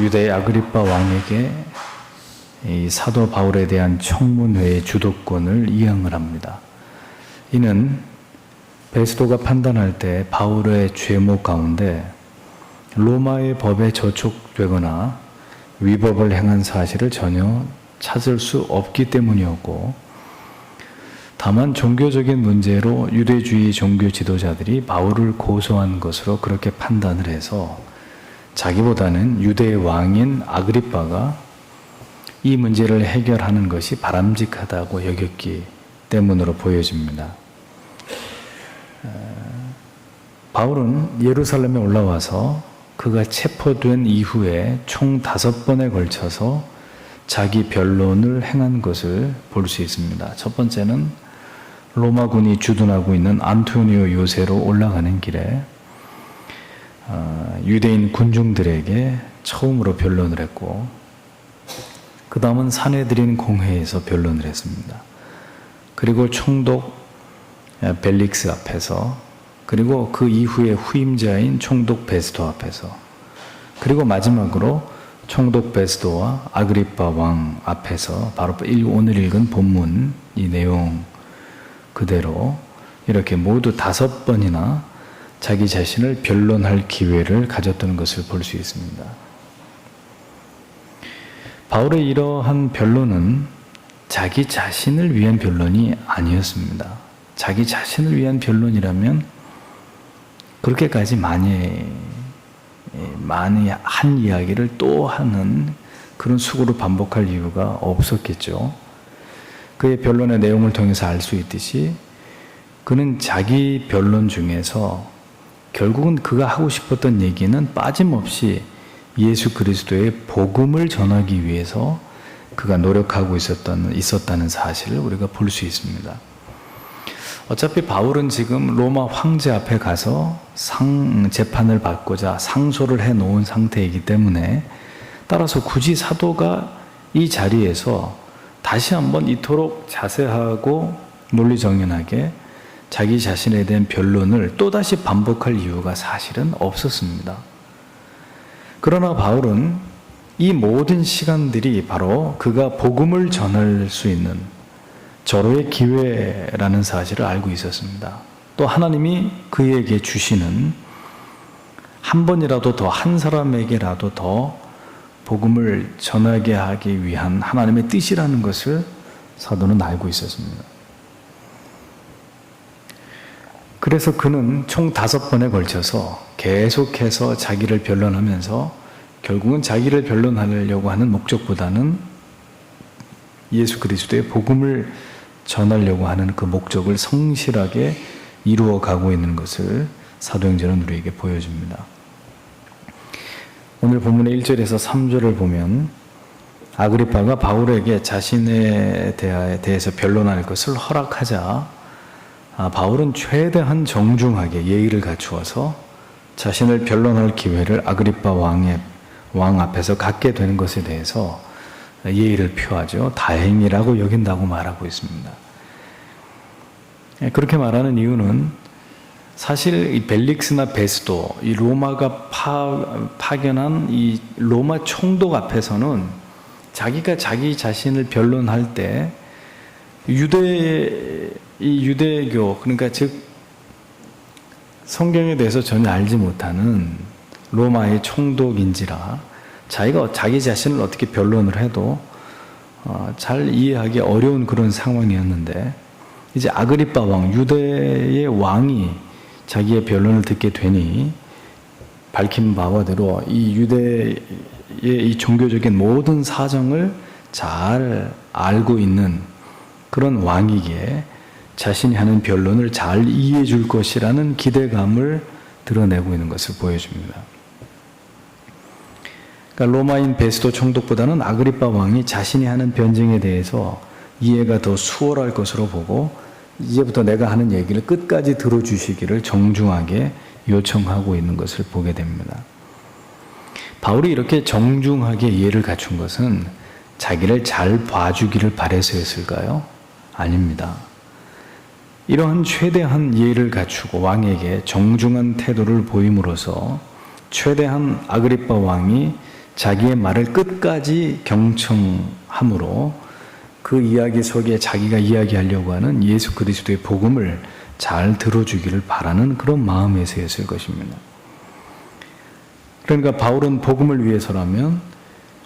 유대 아그리빠 왕에게 이 사도 바울에 대한 청문회의 주도권을 이양을 합니다. 이는 베스도가 판단할 때 바울의 죄목 가운데 로마의 법에 저촉되거나 위법을 행한 사실을 전혀 찾을 수 없기 때문이었고, 다만 종교적인 문제로 유대주의 종교 지도자들이 바울을 고소한 것으로 그렇게 판단을 해서 자기보다는 유대의 왕인 아그리빠가 이 문제를 해결하는 것이 바람직하다고 여겼기 때문으로 보여집니다. 바울은 예루살렘에 올라와서 그가 체포된 이후에 총 5번에 걸쳐서 자기 변론을 행한 것을 볼 수 있습니다. 첫 번째는 로마군이 주둔하고 있는 안토니오 요새로 올라가는 길에 유대인 군중들에게 처음으로 변론을 했고, 그 다음은 사내들인 공회에서 변론을 했습니다. 그리고 총독 벨릭스 앞에서, 그리고 그 이후에 후임자인 총독 베스도 앞에서, 그리고 마지막으로 총독 베스도와 아그리빠 왕 앞에서 바로 오늘 읽은 본문 이 내용 그대로 이렇게 모두 5번이나 자기 자신을 변론할 기회를 가졌던 것을 볼 수 있습니다. 바울의 이러한 변론은 자기 자신을 위한 변론이 아니었습니다. 자기 자신을 위한 변론이라면 그렇게까지 많이 한 이야기를 또 하는 그런 수고로 반복할 이유가 없었겠죠. 그의 변론의 내용을 통해서 알 수 있듯이 그는 자기 변론 중에서 결국은 그가 하고 싶었던 얘기는 빠짐없이 예수 그리스도의 복음을 전하기 위해서 그가 노력하고 있었다는 사실을 우리가 볼 수 있습니다. 어차피 바울은 지금 로마 황제 앞에 가서 재판을 받고자 상소를 해놓은 상태이기 때문에, 따라서 굳이 사도가 이 자리에서 다시 한번 이토록 자세하고 논리정연하게 자기 자신에 대한 변론을 또다시 반복할 이유가 사실은 없었습니다. 그러나 바울은 이 모든 시간들이 바로 그가 복음을 전할 수 있는 절호의 기회라는 사실을 알고 있었습니다. 또 하나님이 그에게 주시는 한 번이라도 더, 한 사람에게라도 더 복음을 전하게 하기 위한 하나님의 뜻이라는 것을 사도는 알고 있었습니다. 그래서 그는 총 5번에 걸쳐서 계속해서 자기를 변론하면서 결국은 자기를 변론하려고 하는 목적보다는 예수 그리스도의 복음을 전하려고 하는 그 목적을 성실하게 이루어가고 있는 것을 사도행전은 우리에게 보여줍니다. 오늘 본문의 1절에서 3절을 보면 아그리빠가 바울에게 자신에 대해서 변론할 것을 허락하자 바울은 최대한 정중하게 예의를 갖추어서 자신을 변론할 기회를 아그리빠 왕 앞에서 갖게 되는 것에 대해서 예의를 표하죠. 다행이라고 여긴다고 말하고 있습니다. 그렇게 말하는 이유는 사실 이 벨릭스나 베스도, 이 로마가 파견한 이 로마 총독 앞에서는 자기가 자기 자신을 변론할 때 유대교, 그러니까 즉 성경에 대해서 전혀 알지 못하는 로마의 총독인지라 자기가 자기 자신을 어떻게 변론을 해도 잘 이해하기 어려운 그런 상황이었는데, 이제 아그리빠 왕, 유대의 왕이 자기의 변론을 듣게 되니 밝힌 바와대로 이 유대의 이 종교적인 모든 사정을 잘 알고 있는 그런 왕이기에 자신이 하는 변론을 잘 이해해 줄 것이라는 기대감을 드러내고 있는 것을 보여줍니다. 그러니까 로마인 베스도 총독보다는 아그리빠 왕이 자신이 하는 변증에 대해서 이해가 더 수월할 것으로 보고, 이제부터 내가 하는 얘기를 끝까지 들어주시기를 정중하게 요청하고 있는 것을 보게 됩니다. 바울이 이렇게 정중하게 이해를 갖춘 것은 자기를 잘 봐주기를 바라서였을까요? 아닙니다. 이러한 최대한 예의를 갖추고 왕에게 정중한 태도를 보임으로써 최대한 아그리빠 왕이 자기의 말을 끝까지 경청함으로 그 이야기 속에 자기가 이야기하려고 하는 예수 그리스도의 복음을 잘 들어주기를 바라는 그런 마음에서였을 것입니다. 그러니까 바울은 복음을 위해서라면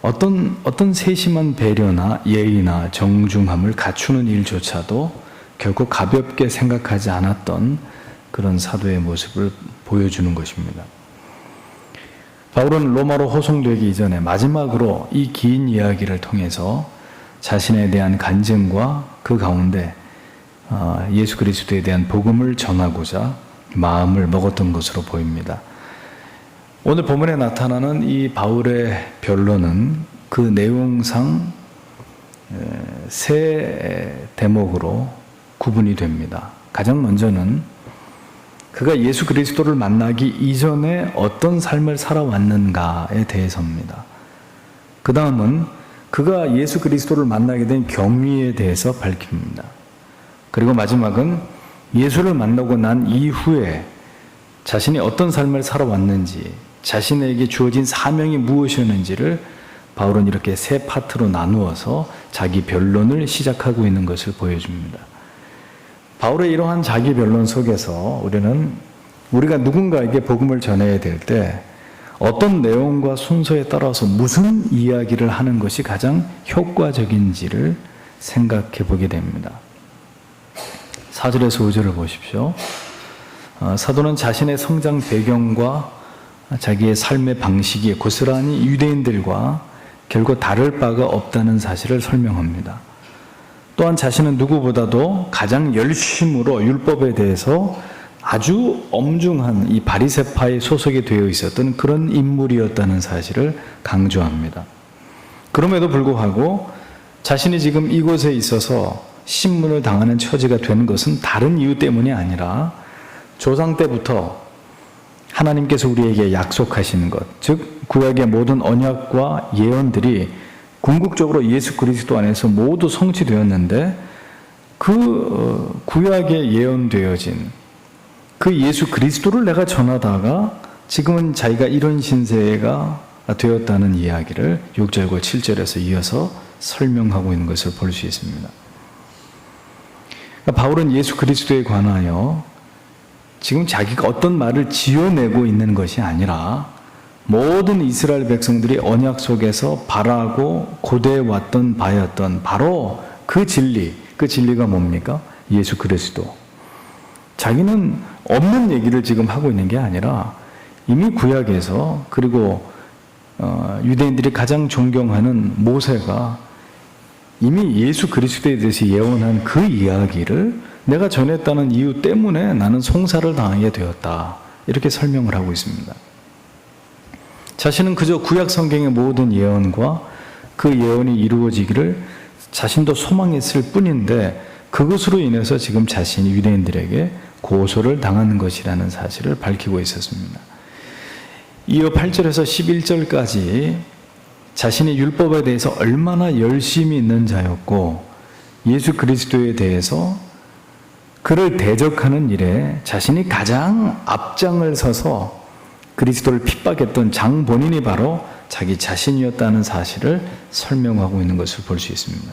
어떤 세심한 배려나 예의나 정중함을 갖추는 일조차도 결코 가볍게 생각하지 않았던 그런 사도의 모습을 보여주는 것입니다. 바울은 로마로 호송되기 이전에 마지막으로 이 긴 이야기를 통해서 자신에 대한 간증과 그 가운데 예수 그리스도에 대한 복음을 전하고자 마음을 먹었던 것으로 보입니다. 오늘 본문에 나타나는 이 바울의 변론은 그 내용상 세 대목으로 구분이 됩니다. 가장 먼저는 그가 예수 그리스도를 만나기 이전에 어떤 삶을 살아왔는가에 대해서입니다. 그 다음은 그가 예수 그리스도를 만나게 된 경위에 대해서 밝힙니다. 그리고 마지막은 예수를 만나고 난 이후에 자신이 어떤 삶을 살아왔는지, 자신에게 주어진 사명이 무엇이었는지를 바울은 이렇게 세 파트로 나누어서 자기 변론을 시작하고 있는 것을 보여줍니다. 바울의 이러한 자기 변론 속에서 우리가 누군가에게 복음을 전해야 될 때 어떤 내용과 순서에 따라서 무슨 이야기를 하는 것이 가장 효과적인지를 생각해 보게 됩니다. 4절에서 5절을 보십시오. 사도는 자신의 성장 배경과 자기의 삶의 방식이 고스란히 유대인들과 결코 다를 바가 없다는 사실을 설명합니다. 또한 자신은 누구보다도 가장 열심으로 율법에 대해서 아주 엄중한 이 바리새파에 소속이 되어 있었던 그런 인물이었다는 사실을 강조합니다. 그럼에도 불구하고 자신이 지금 이곳에 있어서 신문을 당하는 처지가 된 것은 다른 이유 때문이 아니라 조상 때부터 하나님께서 우리에게 약속하시는 것, 즉 구약의 모든 언약과 예언들이 궁극적으로 예수 그리스도 안에서 모두 성취되었는데 그 구약에 예언되어진 그 예수 그리스도를 내가 전하다가 지금은 자기가 이런 신세가 되었다는 이야기를 6절과 7절에서 이어서 설명하고 있는 것을 볼 수 있습니다. 그러니까 바울은 예수 그리스도에 관하여 지금 자기가 어떤 말을 지어내고 있는 것이 아니라 모든 이스라엘 백성들이 언약 속에서 바라고 고대해왔던 바였던 바로 그 진리가 뭡니까? 예수 그리스도. 자기는 없는 얘기를 지금 하고 있는 게 아니라 이미 구약에서 그리고 유대인들이 가장 존경하는 모세가 이미 예수 그리스도에 대해서 예언한 그 이야기를 내가 전했다는 이유 때문에 나는 송사를 당하게 되었다. 이렇게 설명을 하고 있습니다. 자신은 그저 구약 성경의 모든 예언과 그 예언이 이루어지기를 자신도 소망했을 뿐인데 그것으로 인해서 지금 자신이 유대인들에게 고소를 당하는 것이라는 사실을 밝히고 있었습니다. 이어 8절에서 11절까지 자신이 율법에 대해서 얼마나 열심히 있는 자였고 예수 그리스도에 대해서 그를 대적하는 일에 자신이 가장 앞장을 서서 그리스도를 핍박했던 장 본인이 바로 자기 자신이었다는 사실을 설명하고 있는 것을 볼 수 있습니다.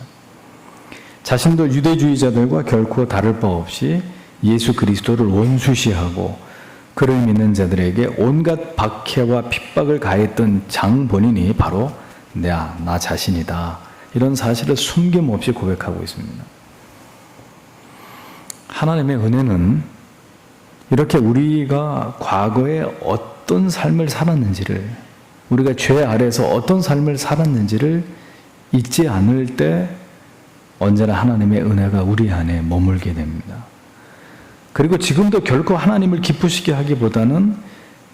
자신도 유대주의자들과 결코 다를 바 없이 예수 그리스도를 원수시하고 그를 믿는 자들에게 온갖 박해와 핍박을 가했던 장 본인이 바로 나 자신이다. 이런 사실을 숨김없이 고백하고 있습니다. 하나님의 은혜는 이렇게 우리가 과거에 어떤 삶을 살았는지를, 우리가 죄 아래서 어떤 삶을 살았는지를 잊지 않을 때 언제나 하나님의 은혜가 우리 안에 머물게 됩니다. 그리고 지금도 결코 하나님을 기쁘시게 하기보다는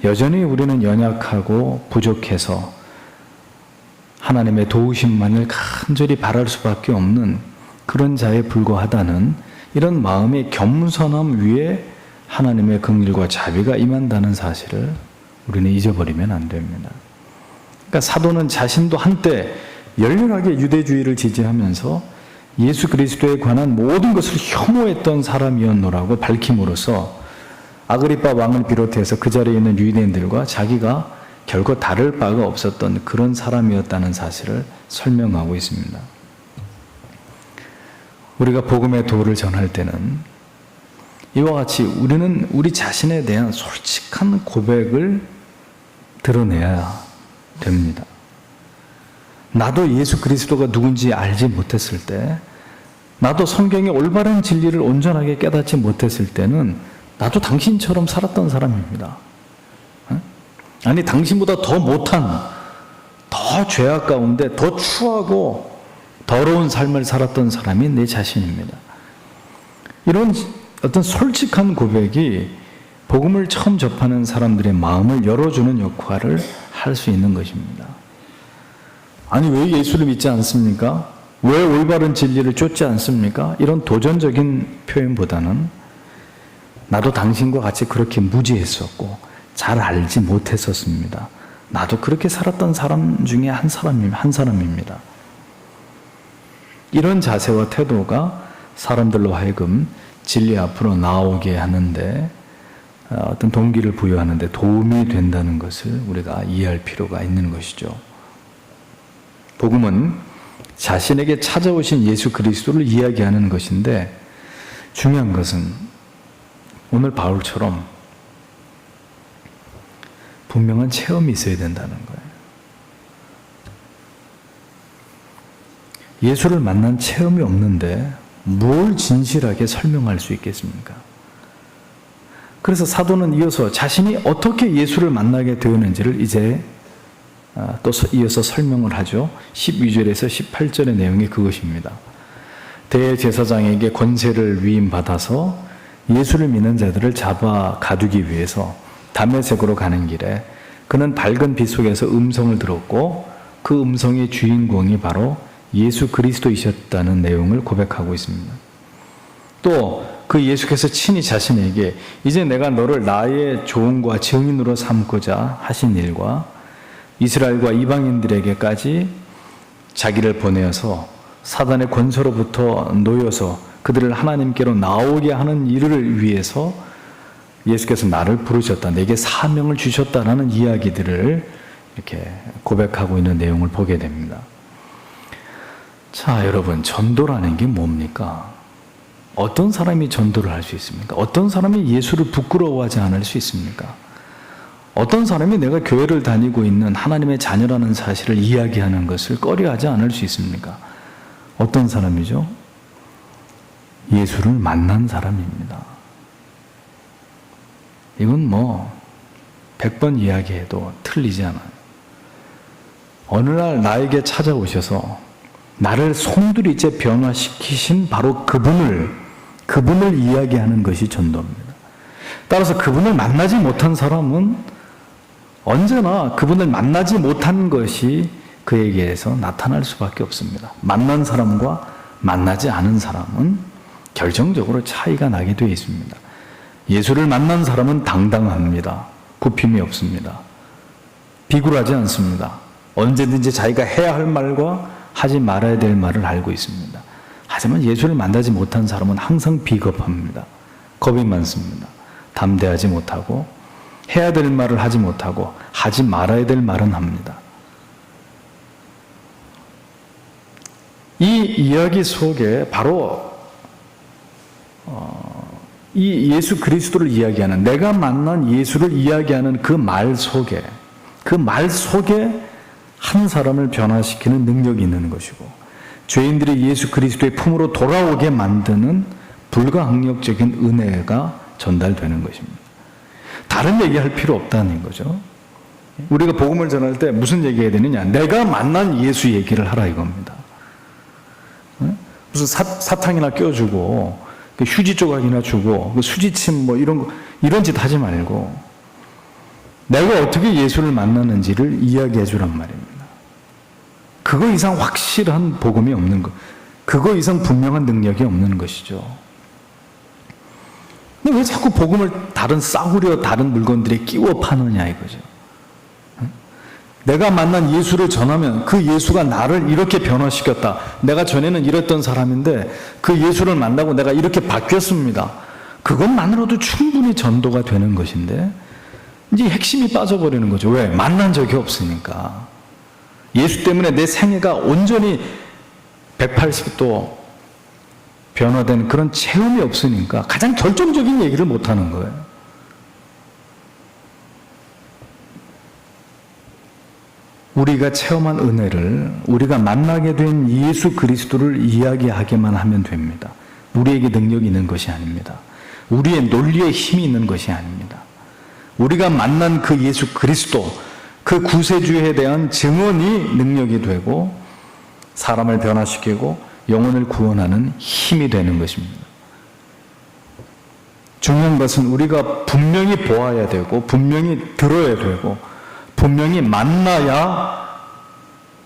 여전히 우리는 연약하고 부족해서 하나님의 도우심만을 간절히 바랄 수밖에 없는 그런 자에 불과하다는 이런 마음의 겸손함 위에 하나님의 긍휼과 자비가 임한다는 사실을 우리는 잊어버리면 안 됩니다. 그러니까 사도는 자신도 한때 열렬하게 유대주의를 지지하면서 예수 그리스도에 관한 모든 것을 혐오했던 사람이었노라고 밝힘으로써 아그리빠 왕을 비롯해서 그 자리에 있는 유대인들과 자기가 결코 다를 바가 없었던 그런 사람이었다는 사실을 설명하고 있습니다. 우리가 복음의 도를 전할 때는 이와 같이 우리는 우리 자신에 대한 솔직한 고백을 드러내야 됩니다. 나도 예수 그리스도가 누군지 알지 못했을 때, 나도 성경의 올바른 진리를 온전하게 깨닫지 못했을 때는 나도 당신처럼 살았던 사람입니다. 아니, 당신보다 더 못한, 더 죄악 가운데 더 추하고 더러운 삶을 살았던 사람이 내 자신입니다. 이런 어떤 솔직한 고백이 복음을 처음 접하는 사람들의 마음을 열어주는 역할을 할 수 있는 것입니다. 아니, 왜 예수를 믿지 않습니까? 왜 올바른 진리를 쫓지 않습니까? 이런 도전적인 표현보다는 나도 당신과 같이 그렇게 무지했었고 잘 알지 못했었습니다. 나도 그렇게 살았던 사람 중에 한 사람입니다. 이런 자세와 태도가 사람들로 하여금 진리 앞으로 나오게 하는데 어떤 동기를 부여하는데 도움이 된다는 것을 우리가 이해할 필요가 있는 것이죠. 복음은 자신에게 찾아오신 예수 그리스도를 이야기하는 것인데, 중요한 것은 오늘 바울처럼 분명한 체험이 있어야 된다는 거예요. 예수를 만난 체험이 없는데 뭘 진실하게 설명할 수 있겠습니까? 그래서 사도는 이어서 자신이 어떻게 예수를 만나게 되었는지를 이제 또 이어서 설명을 하죠. 12절에서 18절의 내용이 그것입니다. 대제사장에게 권세를 위임받아서 예수를 믿는 자들을 잡아 가두기 위해서 다메섹으로 가는 길에 그는 밝은 빛 속에서 음성을 들었고 그 음성의 주인공이 바로 예수 그리스도이셨다는 내용을 고백하고 있습니다. 또 그 예수께서 친히 자신에게 이제 내가 너를 나의 종과 증인으로 삼고자 하신 일과 이스라엘과 이방인들에게까지 자기를 보내어서 사단의 권세로부터 놓여서 그들을 하나님께로 나오게 하는 일을 위해서 예수께서 나를 부르셨다, 내게 사명을 주셨다라는 이야기들을 이렇게 고백하고 있는 내용을 보게 됩니다. 자, 여러분, 전도라는 게 뭡니까? 어떤 사람이 전도를 할 수 있습니까? 어떤 사람이 예수를 부끄러워하지 않을 수 있습니까? 어떤 사람이 내가 교회를 다니고 있는 하나님의 자녀라는 사실을 이야기하는 것을 꺼려하지 않을 수 있습니까? 어떤 사람이죠? 예수를 만난 사람입니다. 이건 100번 이야기해도 틀리지 않아요. 어느 날 나에게 찾아오셔서 나를 송두리째 변화시키신 바로 그분을 이야기하는 것이 전도입니다. 따라서 그분을 만나지 못한 사람은 언제나 그분을 만나지 못한 것이 그에게서 나타날 수밖에 없습니다. 만난 사람과 만나지 않은 사람은 결정적으로 차이가 나게 되어 있습니다. 예수를 만난 사람은 당당합니다. 굽힘이 없습니다. 비굴하지 않습니다. 언제든지 자기가 해야 할 말과 하지 말아야 될 말을 알고 있습니다. 하지만 예수를 만나지 못한 사람은 항상 비겁합니다. 겁이 많습니다. 담대하지 못하고 해야 될 말을 하지 못하고 하지 말아야 될 말은 합니다. 이 이야기 속에 바로 이 예수 그리스도를 이야기하는, 내가 만난 예수를 이야기하는 그 말 속에 한 사람을 변화시키는 능력이 있는 것이고, 죄인들이 예수 그리스도의 품으로 돌아오게 만드는 불가항력적인 은혜가 전달되는 것입니다. 다른 얘기할 필요 없다는 거죠. 우리가 복음을 전할 때 무슨 얘기해야 되느냐? 내가 만난 예수 얘기를 하라 이겁니다. 무슨 사탕이나 껴주고 휴지 조각이나 주고 수지침 이런 짓 하지 말고 내가 어떻게 예수를 만나는지를 이야기해 주란 말입니다. 그거 이상 확실한 복음이 없는 것, 그거 이상 분명한 능력이 없는 것이죠. 근데 왜 자꾸 복음을 다른 싸구려 다른 물건들에 끼워 파느냐 이거죠. 내가 만난 예수를 전하면 그 예수가 나를 이렇게 변화시켰다. 내가 전에는 이랬던 사람인데 그 예수를 만나고 내가 이렇게 바뀌었습니다. 그것만으로도 충분히 전도가 되는 것인데 이제 핵심이 빠져버리는 거죠. 왜? 만난 적이 없으니까. 예수 때문에 내 생애가 온전히 180도 변화된 그런 체험이 없으니까 가장 결정적인 얘기를 못하는 거예요. 우리가 체험한 은혜를, 우리가 만나게 된 예수 그리스도를 이야기하게만 하면 됩니다. 우리에게 능력이 있는 것이 아닙니다. 우리의 논리에 힘이 있는 것이 아닙니다. 우리가 만난 그 예수 그리스도, 그 구세주에 대한 증언이 능력이 되고 사람을 변화시키고 영혼을 구원하는 힘이 되는 것입니다. 중요한 것은 우리가 분명히 보아야 되고 분명히 들어야 되고 분명히 만나야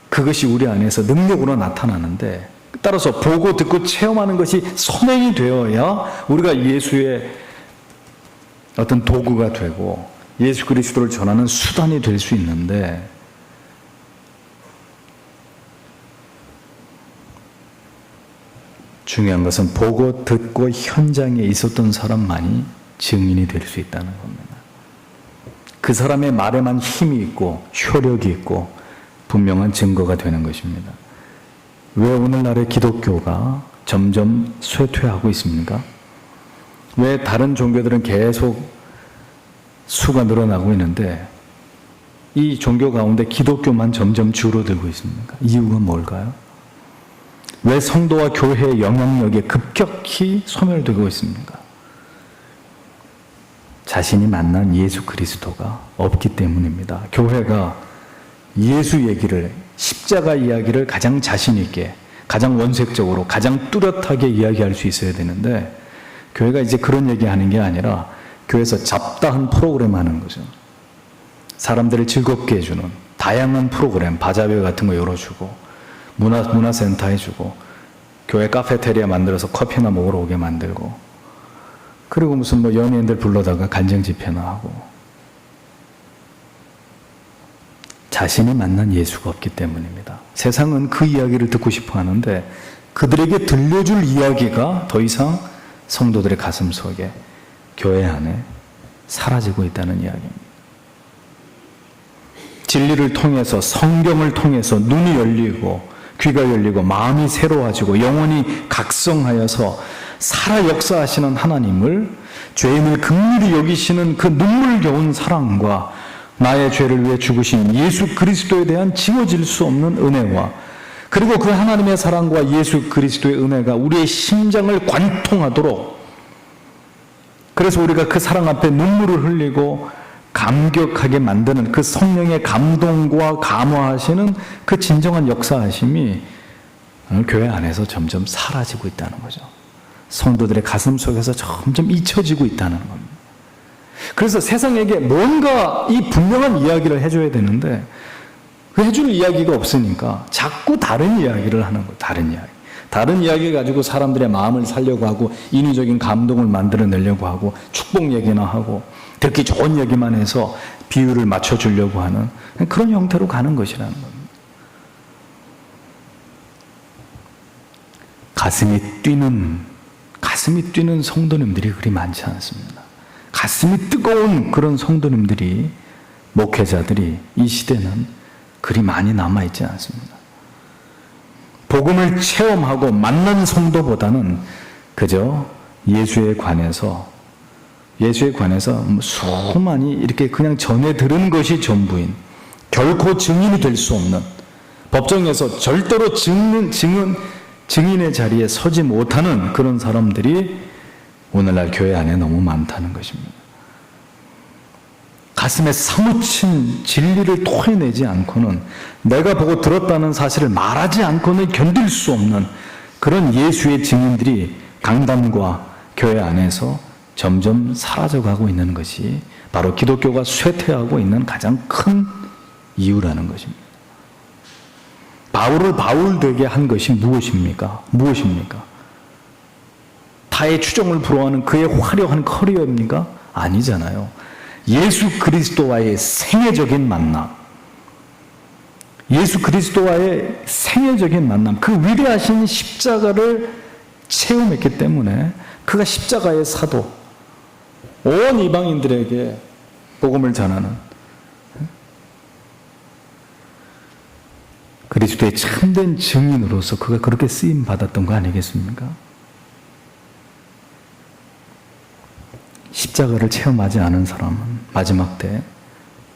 그것이 우리 안에서 능력으로 나타나는데, 따라서 보고 듣고 체험하는 것이 선행이 되어야 우리가 예수의 어떤 도구가 되고 예수 그리스도를 전하는 수단이 될 수 있는데, 중요한 것은 보고 듣고 현장에 있었던 사람만이 증인이 될 수 있다는 겁니다. 그 사람의 말에만 힘이 있고 효력이 있고 분명한 증거가 되는 것입니다. 왜 오늘날의 기독교가 점점 쇠퇴하고 있습니까? 왜 다른 종교들은 계속 수가 늘어나고 있는데 이 종교 가운데 기독교만 점점 줄어들고 있습니까? 이유가 뭘까요? 왜 성도와 교회의 영향력이 급격히 소멸되고 있습니까? 자신이 만난 예수 그리스도가 없기 때문입니다. 교회가 예수 얘기를, 십자가 이야기를 가장 자신 있게, 가장 원색적으로, 가장 뚜렷하게 이야기할 수 있어야 되는데, 교회가 이제 그런 얘기하는 게 아니라 교회에서 잡다한 프로그램 하는 거죠. 사람들을 즐겁게 해주는 다양한 프로그램, 바자회 같은 거 열어주고 문화센터 해주고 교회 카페테리아 만들어서 커피나 먹으러 오게 만들고, 그리고 무슨 뭐 연예인들 불러다가 간증 집회나 하고. 자신이 만난 예수가 없기 때문입니다. 세상은 그 이야기를 듣고 싶어 하는데 그들에게 들려줄 이야기가 더 이상 성도들의 가슴 속에, 교회 안에 사라지고 있다는 이야기입니다. 진리를 통해서, 성경을 통해서 눈이 열리고 귀가 열리고 마음이 새로워지고 영혼이 각성하여서 살아 역사하시는 하나님을, 죄인을 긍휼히 여기시는 그 눈물겨운 사랑과 나의 죄를 위해 죽으신 예수 그리스도에 대한 지워질 수 없는 은혜와, 그리고 그 하나님의 사랑과 예수 그리스도의 은혜가 우리의 심장을 관통하도록, 그래서 우리가 그 사랑 앞에 눈물을 흘리고 감격하게 만드는 그 성령의 감동과 감화하시는 그 진정한 역사하심이 오늘 교회 안에서 점점 사라지고 있다는 거죠. 성도들의 가슴 속에서 점점 잊혀지고 있다는 겁니다. 그래서 세상에게 뭔가 이 분명한 이야기를 해줘야 되는데 그 해줄 이야기가 없으니까 자꾸 다른 이야기를 하는 거예요. 다른 이야기 가지고 사람들의 마음을 살려고 하고 인위적인 감동을 만들어내려고 하고 축복 얘기나 하고 듣기 좋은 얘기만 해서 비유를 맞춰주려고 하는 그런 형태로 가는 것이라는 겁니다. 가슴이 뛰는 성도님들이 그리 많지 않습니다. 가슴이 뜨거운 그런 성도님들이, 목회자들이 이 시대는 그리 많이 남아있지 않습니다. 복음을 체험하고 만난 성도보다는 그저 예수에 관해서 수많이 이렇게 그냥 전해 들은 것이 전부인, 결코 증인이 될 수 없는, 법정에서 절대로 증인의 자리에 서지 못하는 그런 사람들이 오늘날 교회 안에 너무 많다는 것입니다. 가슴에 사무친 진리를 토해내지 않고는, 내가 보고 들었다는 사실을 말하지 않고는 견딜 수 없는 그런 예수의 증인들이 강단과 교회 안에서 점점 사라져가고 있는 것이 바로 기독교가 쇠퇴하고 있는 가장 큰 이유라는 것입니다. 바울을 바울 되게 한 것이 무엇입니까? 타의 추종을 불허하는 그의 화려한 커리어입니까? 아니잖아요. 예수 그리스도와의 생애적인 만남, 그 위대하신 십자가를 체험했기 때문에 그가 십자가의 사도, 온 이방인들에게 복음을 전하는 그리스도의 참된 증인으로서 그가 그렇게 쓰임 받았던 거 아니겠습니까? 십자가를 체험하지 않은 사람은 마지막 때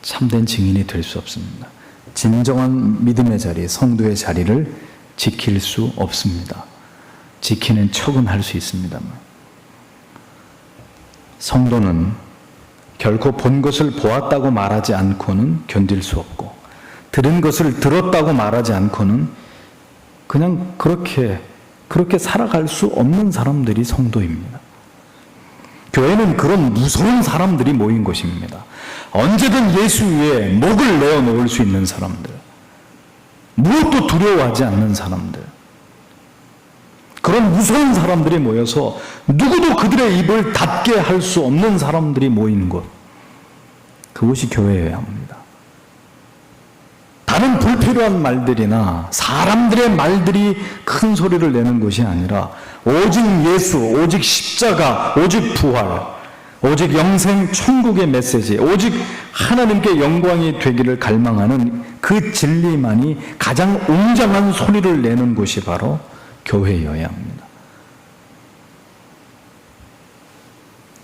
참된 증인이 될 수 없습니다. 진정한 믿음의 자리, 성도의 자리를 지킬 수 없습니다. 지키는 척은 할 수 있습니다만 성도는 결코 본 것을 보았다고 말하지 않고는 견딜 수 없고 들은 것을 들었다고 말하지 않고는 그냥 그렇게 살아갈 수 없는 사람들이 성도입니다. 교회는 그런 무서운 사람들이 모인 곳입니다. 언제든 예수 위에 목을 내어놓을 수 있는 사람들, 무엇도 두려워하지 않는 사람들, 그런 무서운 사람들이 모여서 누구도 그들의 입을 닫게 할 수 없는 사람들이 모이는 곳, 그것이 교회여야 합니다. 다른 불필요한 말들이나 사람들의 말들이 큰 소리를 내는 것이 아니라 오직 예수, 오직 십자가, 오직 부활, 오직 영생 천국의 메시지, 오직 하나님께 영광이 되기를 갈망하는 그 진리만이 가장 웅장한 소리를 내는 곳이 바로 교회여야 합니다.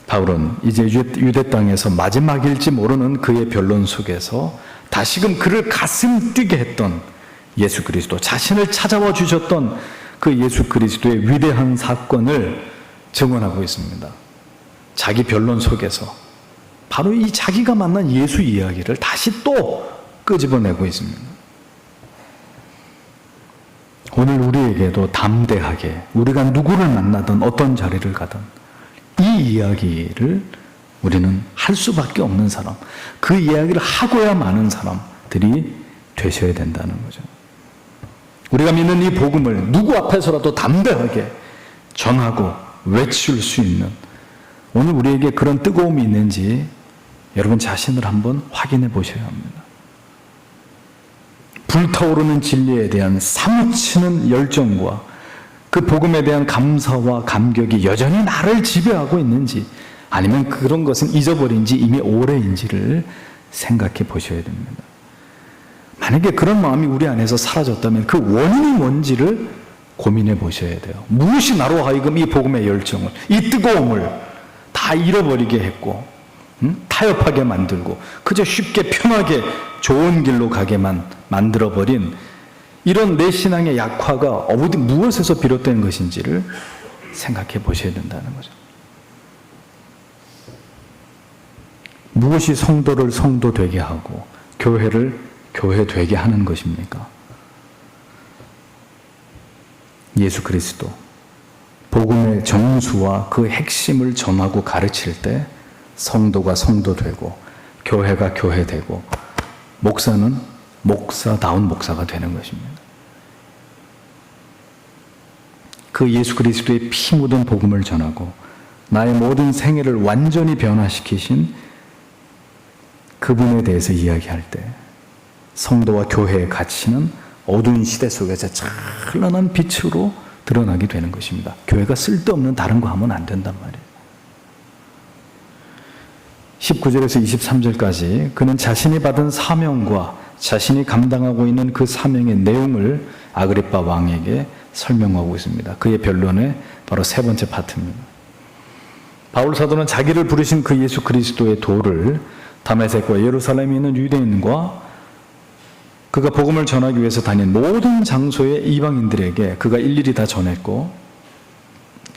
바울은 이제 유대 땅에서 마지막일지 모르는 그의 변론 속에서 다시금 그를 가슴 뛰게 했던 예수 그리스도, 자신을 찾아와 주셨던 그 예수 그리스도의 위대한 사건을 증언하고 있습니다. 자기 변론 속에서 바로 이 자기가 만난 예수 이야기를 다시 또 끄집어내고 있습니다. 오늘 우리에게도 담대하게 우리가 누구를 만나든 어떤 자리를 가든 이 이야기를 우리는 할 수밖에 없는 사람, 그 이야기를 하고야 마는 사람들이 되셔야 된다는 거죠. 우리가 믿는 이 복음을 누구 앞에서라도 담대하게 전하고 외칠 수 있는, 오늘 우리에게 그런 뜨거움이 있는지 여러분 자신을 한번 확인해 보셔야 합니다. 불타오르는 진리에 대한 사무치는 열정과 그 복음에 대한 감사와 감격이 여전히 나를 지배하고 있는지, 아니면 그런 것은 잊어버린 지 이미 오래인지를 생각해 보셔야 됩니다. 만약에 그런 마음이 우리 안에서 사라졌다면 그 원인이 뭔지를 고민해 보셔야 돼요. 무엇이 나로 하여금 이 복음의 열정을, 이 뜨거움을 다 잃어버리게 했고 타협하게 만들고 그저 쉽게 편하게 좋은 길로 가게만 만들어버린 이런 내 신앙의 약화가 무엇에서 비롯된 것인지를 생각해 보셔야 된다는 거죠. 무엇이 성도를 성도 되게 하고 교회를 교회 되게 하는 것입니까? 예수 그리스도, 복음의 정수와 그 핵심을 전하고 가르칠 때 성도가 성도 되고 교회가 교회 되고 목사는 목사다운 목사가 되는 것입니다. 그 예수 그리스도의 피 묻은 복음을 전하고 나의 모든 생애를 완전히 변화시키신 그분에 대해서 이야기할 때 성도와 교회의 가치는 어두운 시대 속에서 찬란한 빛으로 드러나게 되는 것입니다. 교회가 쓸데없는 다른 거 하면 안 된단 말이에요. 19절에서 23절까지 그는 자신이 받은 사명과 자신이 감당하고 있는 그 사명의 내용을 아그리빠 왕에게 설명하고 있습니다. 그의 변론의 바로 세 번째 파트입니다. 바울 사도는 자기를 부르신 그 예수 그리스도의 도를 다메섹과 예루살렘에 있는 유대인과 그가 복음을 전하기 위해서 다닌 모든 장소의 이방인들에게 그가 일일이 다 전했고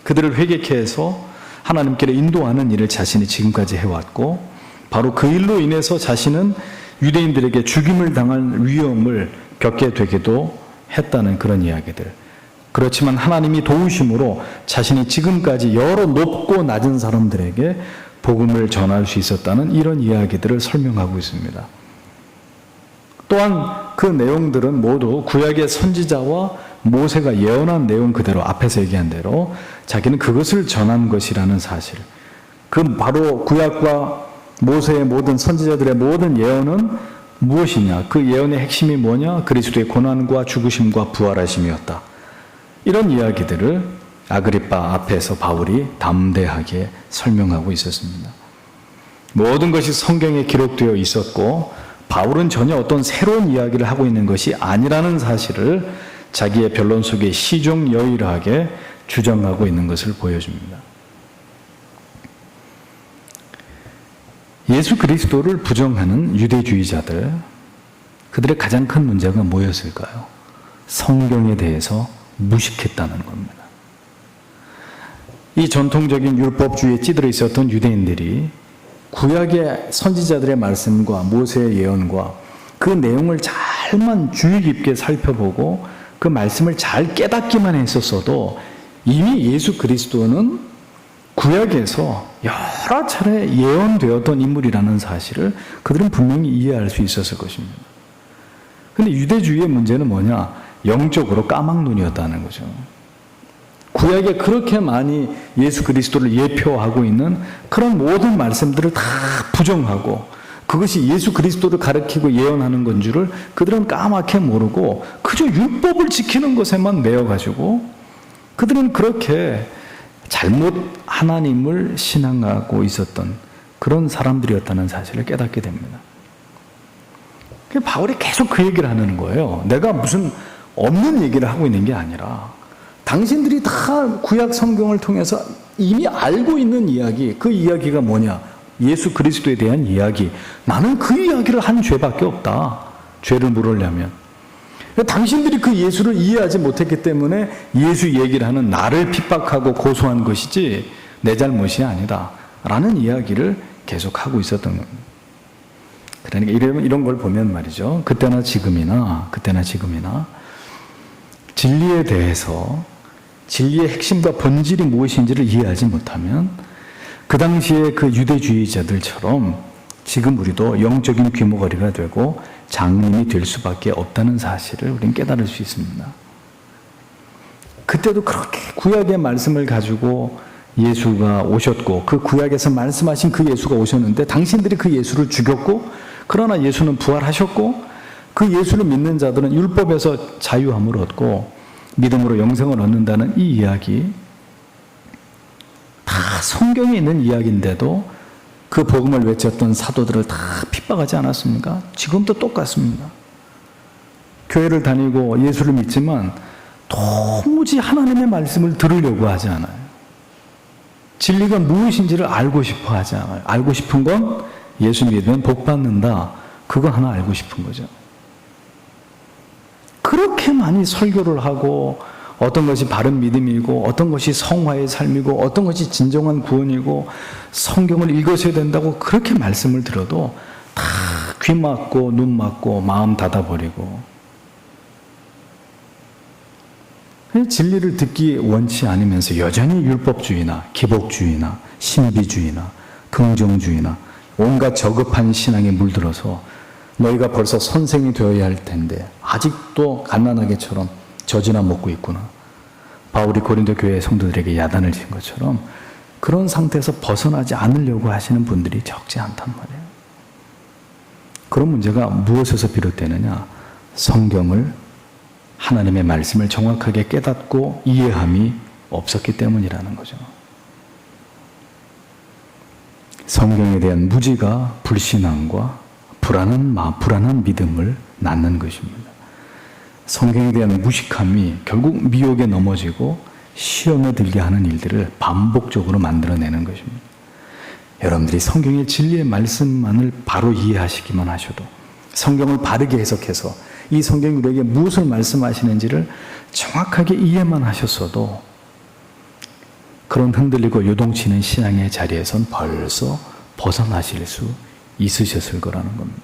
그들을 회개케 해서 하나님께로 인도하는 일을 자신이 지금까지 해왔고 바로 그 일로 인해서 자신은 유대인들에게 죽임을 당할 위험을 겪게 되기도 했다는 그런 이야기들. 그렇지만 하나님이 도우심으로 자신이 지금까지 여러 높고 낮은 사람들에게 복음을 전할 수 있었다는 이런 이야기들을 설명하고 있습니다. 또한 그 내용들은 모두 구약의 선지자와 모세가 예언한 내용 그대로 앞에서 얘기한 대로 자기는 그것을 전한 것이라는 사실, 그 바로 구약과 모세의 모든 선지자들의 모든 예언은 무엇이냐, 그 예언의 핵심이 뭐냐, 그리스도의 고난과 죽으심과 부활하심이었다. 이런 이야기들을 아그리빠 앞에서 바울이 담대하게 설명하고 있었습니다. 모든 것이 성경에 기록되어 있었고 바울은 전혀 어떤 새로운 이야기를 하고 있는 것이 아니라는 사실을 자기의 변론 속에 시종여일하게 주장하고 있는 것을 보여줍니다. 예수 그리스도를 부정하는 유대주의자들, 그들의 가장 큰 문제가 뭐였을까요? 성경에 대해서 무식했다는 겁니다. 이 전통적인 율법주의에 찌들어 있었던 유대인들이 구약의 선지자들의 말씀과 모세의 예언과 그 내용을 잘만 주의 깊게 살펴보고 그 말씀을 잘 깨닫기만 했었어도 이미 예수 그리스도는 구약에서 여러 차례 예언되었던 인물이라는 사실을 그들은 분명히 이해할 수 있었을 것입니다. 그런데 유대주의의 문제는 뭐냐? 영적으로 까막눈이었다는 거죠. 구약에 그렇게 많이 예수 그리스도를 예표하고 있는 그런 모든 말씀들을 다 부정하고 그것이 예수 그리스도를 가리키고 예언하는 건 줄을 그들은 까맣게 모르고 그저 율법을 지키는 것에만 매여가지고 그들은 그렇게 잘못 하나님을 신앙하고 있었던 그런 사람들이었다는 사실을 깨닫게 됩니다. 바울이 계속 그 얘기를 하는 거예요. 내가 무슨 없는 얘기를 하고 있는 게 아니라 당신들이 다 구약 성경을 통해서 이미 알고 있는 이야기, 그 이야기가 뭐냐? 예수 그리스도에 대한 이야기. 나는 그 이야기를 한 죄밖에 없다. 죄를 물으려면. 당신들이 그 예수를 이해하지 못했기 때문에 예수 얘기를 하는 나를 핍박하고 고소한 것이지 내 잘못이 아니다. 라는 이야기를 계속하고 있었던 겁니다. 그러니까 이런 걸 보면 말이죠. 그때나 지금이나 진리에 대해서 진리의 핵심과 본질이 무엇인지를 이해하지 못하면 그 당시에 그 유대주의자들처럼 지금 우리도 영적인 귀머거리가 되고 장님이 될 수밖에 없다는 사실을 우리는 깨달을 수 있습니다. 그때도 그렇게 구약의 말씀을 가지고 예수가 오셨고 그 구약에서 말씀하신 그 예수가 오셨는데 당신들이 그 예수를 죽였고 그러나 예수는 부활하셨고 그 예수를 믿는 자들은 율법에서 자유함을 얻고 믿음으로 영생을 얻는다는 이 이야기, 다 성경에 있는 이야기인데도 그 복음을 외쳤던 사도들을 다 핍박하지 않았습니까? 지금도 똑같습니다. 교회를 다니고 예수를 믿지만 도무지 하나님의 말씀을 들으려고 하지 않아요. 진리가 무엇인지를 알고 싶어 하지 않아요. 알고 싶은 건 예수 믿으면 복 받는다. 그거 하나 알고 싶은 거죠. 그렇게 많이 설교를 하고 어떤 것이 바른 믿음이고 어떤 것이 성화의 삶이고 어떤 것이 진정한 구원이고 성경을 읽으셔야 된다고 그렇게 말씀을 들어도 다 귀 막고 눈 막고 마음 닫아버리고 진리를 듣기 원치 않으면서 여전히 율법주의나 기복주의나 신비주의나 긍정주의나 온갖 저급한 신앙에 물들어서 너희가 벌써 선생이 되어야 할 텐데 아직도 갓난아기처럼 젖이나 먹고 있구나. 바울이 고린도 교회 성도들에게 야단을 친 것처럼 그런 상태에서 벗어나지 않으려고 하시는 분들이 적지 않단 말이에요. 그런 문제가 무엇에서 비롯되느냐? 성경을, 하나님의 말씀을 정확하게 깨닫고 이해함이 없었기 때문이라는 거죠. 성경에 대한 무지가 불신앙과 불안한 믿음을 낳는 것입니다. 성경에 대한 무식함이 결국 미혹에 넘어지고 시험에 들게 하는 일들을 반복적으로 만들어내는 것입니다. 여러분들이 성경의 진리의 말씀만을 바로 이해하시기만 하셔도 성경을 바르게 해석해서 이 성경이 우리에게 무엇을 말씀하시는지를 정확하게 이해만 하셨어도 그런 흔들리고 요동치는 신앙의 자리에선 벌써 벗어나실 수 있으셨을 거라는 겁니다.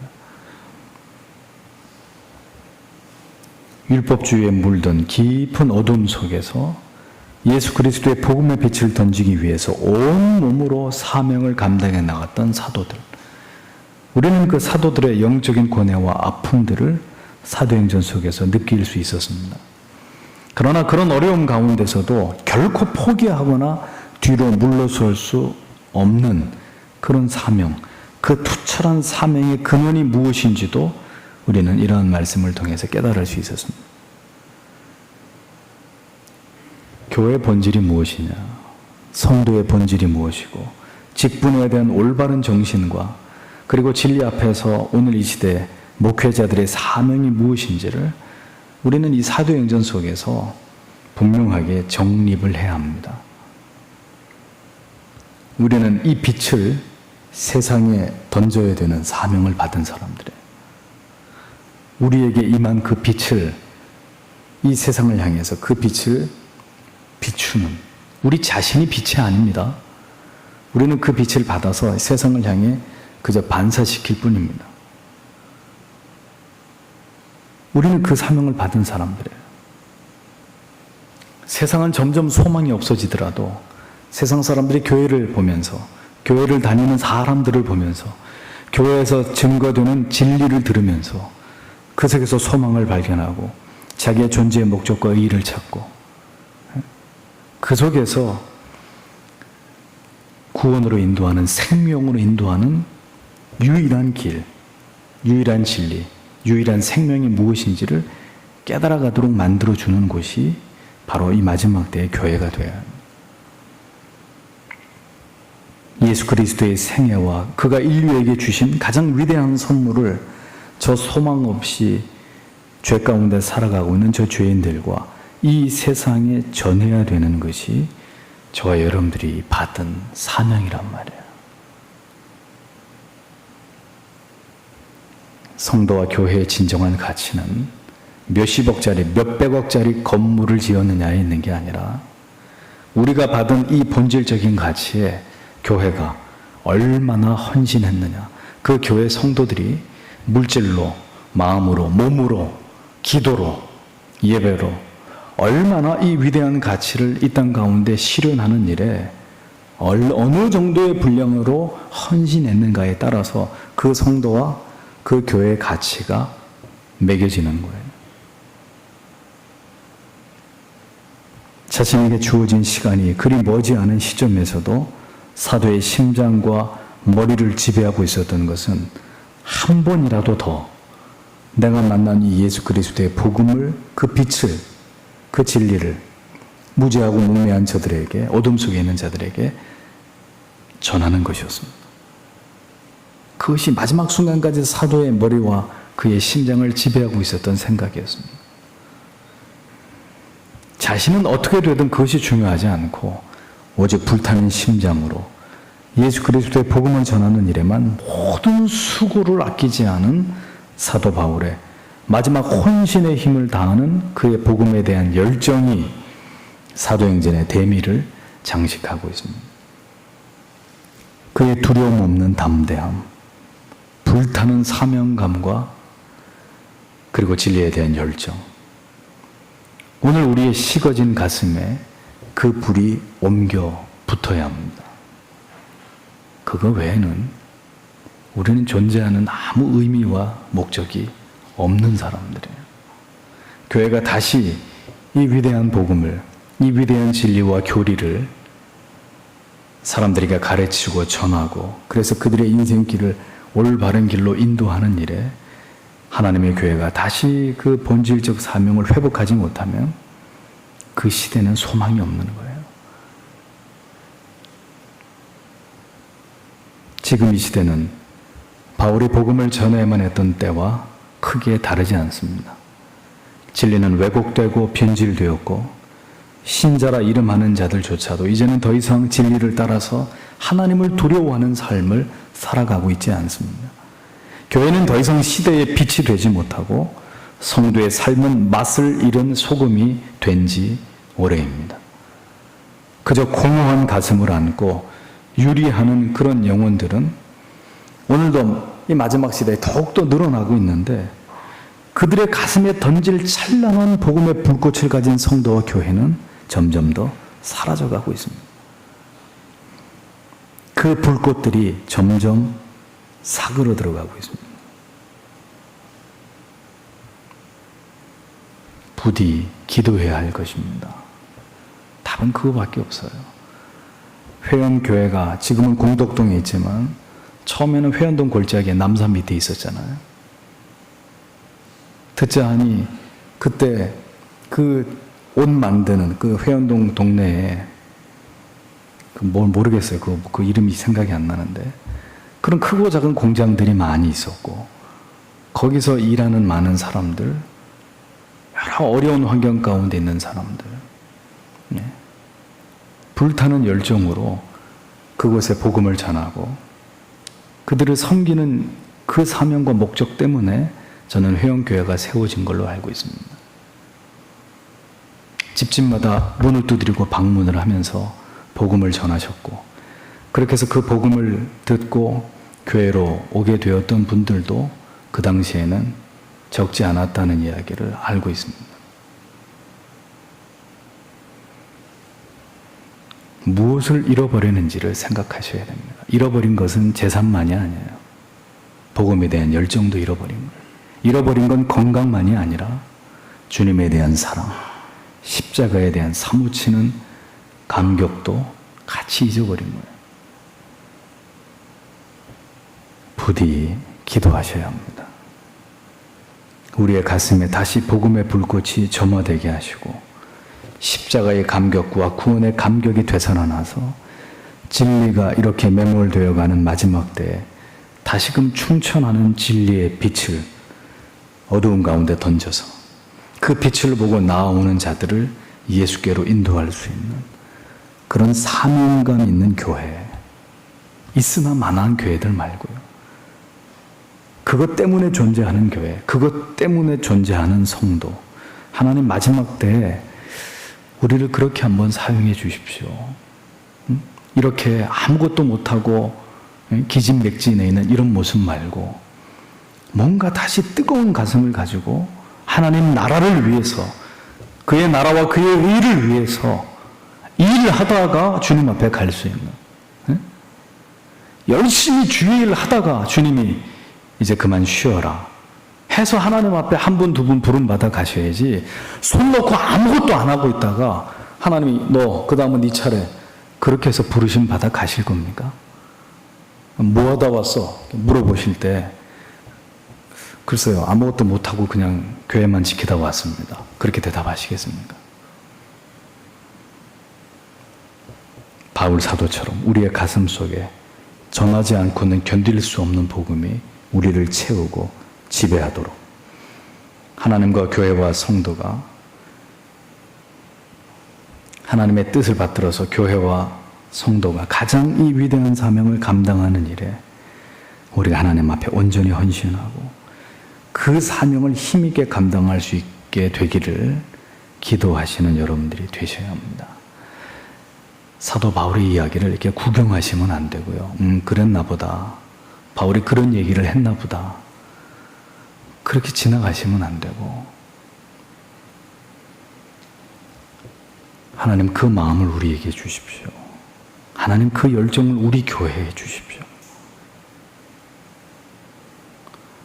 율법주의에 물든 깊은 어둠 속에서 예수 그리스도의 복음의 빛을 던지기 위해서 온 몸으로 사명을 감당해 나갔던 사도들. 우리는 그 사도들의 영적인 고뇌와 아픔들을 사도행전 속에서 느낄 수 있었습니다. 그러나 그런 어려움 가운데서도 결코 포기하거나 뒤로 물러설 수 없는 그런 사명, 그 투철한 사명의 근원이 무엇인지도 우리는 이러한 말씀을 통해서 깨달을 수 있었습니다. 교회의 본질이 무엇이냐? 성도의 본질이 무엇이고 직분에 대한 올바른 정신과 그리고 진리 앞에서 오늘 이 시대 목회자들의 사명이 무엇인지를 우리는 이 사도행전 속에서 분명하게 정립을 해야 합니다. 우리는 이 빛을 세상에 던져야 되는 사명을 받은 사람들이에요. 우리에게 임한 그 빛을, 이 세상을 향해서 그 빛을 비추는, 우리 자신이 빛이 아닙니다. 우리는 그 빛을 받아서 세상을 향해 그저 반사시킬 뿐입니다. 우리는 그 사명을 받은 사람들이에요. 세상은 점점 소망이 없어지더라도 세상 사람들이 교회를 보면서, 교회를 다니는 사람들을 보면서, 교회에서 증거되는 진리를 들으면서 그 속에서 소망을 발견하고 자기의 존재의 목적과 의의를 찾고 그 속에서 구원으로 인도하는, 생명으로 인도하는 유일한 길, 유일한 진리, 유일한 생명이 무엇인지를 깨달아가도록 만들어주는 곳이 바로 이 마지막 때의 교회가 되어야 합니다. 예수 그리스도의 생애와 그가 인류에게 주신 가장 위대한 선물을 저 소망 없이 죄 가운데 살아가고 있는 저 죄인들과 이 세상에 전해야 되는 것이 저와 여러분들이 받은 사명이란 말이에요. 성도와 교회의 진정한 가치는 몇십억짜리, 몇백억짜리 건물을 지었느냐에 있는 게 아니라 우리가 받은 이 본질적인 가치에 교회가 얼마나 헌신했느냐, 그 교회 성도들이 물질로, 마음으로, 몸으로, 기도로, 예배로 얼마나 이 위대한 가치를 이 땅 가운데 실현하는 일에 어느 정도의 분량으로 헌신했는가에 따라서 그 성도와 그 교회의 가치가 매겨지는 거예요. 자신에게 주어진 시간이 그리 머지않은 시점에서도 사도의 심장과 머리를 지배하고 있었던 것은 한 번이라도 더 내가 만난 이 예수 그리스도의 복음을, 그 빛을, 그 진리를 무지하고 문매한 저들에게, 어둠 속에 있는 자들에게 전하는 것이었습니다. 그것이 마지막 순간까지 사도의 머리와 그의 심장을 지배하고 있었던 생각이었습니다. 자신은 어떻게 되든 그것이 중요하지 않고 오직 불타는 심장으로 예수 그리스도의 복음을 전하는 일에만 모든 수고를 아끼지 않은 사도 바울의 마지막 혼신의 힘을 다하는 그의 복음에 대한 열정이 사도행전의 대미를 장식하고 있습니다. 그의 두려움 없는 담대함, 불타는 사명감과 그리고 진리에 대한 열정. 오늘 우리의 식어진 가슴에 그 불이 옮겨 붙어야 합니다. 그거 외에는 우리는 존재하는 아무 의미와 목적이 없는 사람들이에요. 교회가 다시 이 위대한 복음을, 이 위대한 진리와 교리를 사람들에게 가르치고 전하고 그래서 그들의 인생길을 올바른 길로 인도하는 일에 하나님의 교회가 다시 그 본질적 사명을 회복하지 못하면 그 시대는 소망이 없는 거예요. 지금 이 시대는 바울이 복음을 전해야만 했던 때와 크게 다르지 않습니다. 진리는 왜곡되고 변질되었고 신자라 이름하는 자들조차도 이제는 더 이상 진리를 따라서 하나님을 두려워하는 삶을 살아가고 있지 않습니다. 교회는 더 이상 시대의 빛이 되지 못하고 성도의 삶은 맛을 잃은 소금이 된 지 오래입니다. 그저 공허한 가슴을 안고 유리하는 그런 영혼들은 오늘도 이 마지막 시대에 더욱더 늘어나고 있는데 그들의 가슴에 던질 찬란한 복음의 불꽃을 가진 성도와 교회는 점점 더 사라져가고 있습니다. 그 불꽃들이 점점 사그러 들어가고 있습니다. 부디 기도해야 할 것입니다. 답은 그거밖에 없어요. 회원교회가 지금은 공덕동에 있지만 처음에는 회원동 골짜기에 남산 밑에 있었잖아요. 듣자 하니 그때 그 옷 만드는 그 회원동 동네에 뭘 모르겠어요. 그 이름이 생각이 안 나는데 그런 크고 작은 공장들이 많이 있었고 거기서 일하는 많은 사람들, 여러 어려운 환경 가운데 있는 사람들, 불타는 열정으로 그곳에 복음을 전하고 그들을 섬기는 그 사명과 목적 때문에 저는 회원교회가 세워진 걸로 알고 있습니다. 집집마다 문을 두드리고 방문을 하면서 복음을 전하셨고 그렇게 해서 그 복음을 듣고 교회로 오게 되었던 분들도 그 당시에는 적지 않았다는 이야기를 알고 있습니다. 무엇을 잃어버리는지를 생각하셔야 됩니다. 잃어버린 것은 재산만이 아니에요. 복음에 대한 열정도 잃어버린 거예요. 잃어버린 건 건강만이 아니라 주님에 대한 사랑, 십자가에 대한 사무치는 감격도 같이 잊어버린 거예요. 부디 기도하셔야 합니다. 우리의 가슴에 다시 복음의 불꽃이 점화되게 하시고 십자가의 감격과 구원의 감격이 되살아나서 진리가 이렇게 매몰되어가는 마지막 때에 다시금 충천하는 진리의 빛을 어두운 가운데 던져서 그 빛을 보고 나아오는 자들을 예수께로 인도할 수 있는 그런 사명감 있는 교회, 있으나 마나한 교회들 말고요. 그것 때문에 존재하는 교회, 그것 때문에 존재하는 성도, 하나님 마지막 때에 우리를 그렇게 한번 사용해 주십시오. 이렇게 아무것도 못하고 기진맥진해 있는 이런 모습 말고 뭔가 다시 뜨거운 가슴을 가지고 하나님 나라를 위해서, 그의 나라와 그의 의를 위해서 일하다가 주님 앞에 갈 수 있는, 열심히 주의 일 하다가 주님이 이제 그만 쉬어라 해서 하나님 앞에 한 분, 두 분 부름받아 가셔야지, 손 놓고 아무것도 안 하고 있다가 하나님이 너 그 다음은 네 차례 그렇게 해서 부르심 받아 가실 겁니까? 뭐 하다 왔어? 물어보실 때 글쎄요, 아무것도 못하고 그냥 교회만 지키다 왔습니다. 그렇게 대답하시겠습니까? 바울 사도처럼 우리의 가슴 속에 전하지 않고는 견딜 수 없는 복음이 우리를 채우고 지배하도록, 하나님과 교회와 성도가 하나님의 뜻을 받들어서 교회와 성도가 가장 이 위대한 사명을 감당하는 일에 우리가 하나님 앞에 온전히 헌신하고 그 사명을 힘있게 감당할 수 있게 되기를 기도하시는 여러분들이 되셔야 합니다. 사도 바울의 이야기를 이렇게 구경하시면 안 되고요. 그랬나 보다. 바울이 그런 얘기를 했나 보다. 그렇게 지나가시면 안 되고, 하나님 그 마음을 우리에게 주십시오. 하나님 그 열정을 우리 교회에 주십시오.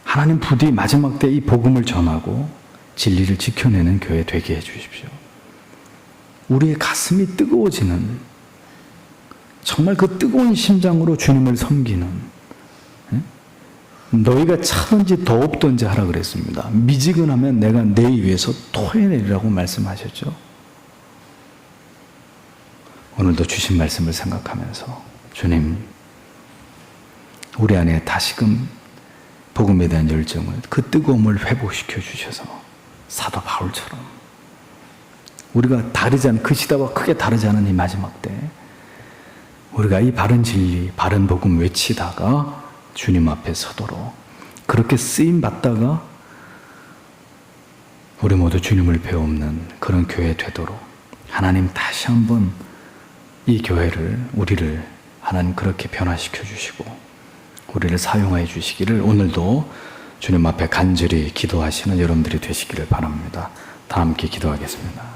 하나님 부디 마지막 때 이 복음을 전하고 진리를 지켜내는 교회 되게 해주십시오. 우리의 가슴이 뜨거워지는, 정말 그 뜨거운 심장으로 주님을 섬기는, 너희가 차든지 더없든지 하라 그랬습니다. 미지근하면 내가 내 위에서 토해내리라고 말씀하셨죠. 오늘도 주신 말씀을 생각하면서 주님, 우리 안에 다시금 복음에 대한 열정을, 그 뜨거움을 회복시켜 주셔서 사도 바울처럼 우리가 다르지 않은, 그 시대와 크게 다르지 않은 이 마지막 때 우리가 이 바른 진리, 바른 복음 외치다가 주님 앞에 서도록, 그렇게 쓰임 받다가 우리 모두 주님을 배우는 그런 교회 되도록 하나님 다시 한번 이 교회를, 우리를 하나님 그렇게 변화시켜 주시고 우리를 사용하여 주시기를 오늘도 주님 앞에 간절히 기도하시는 여러분들이 되시기를 바랍니다. 다 함께 기도하겠습니다.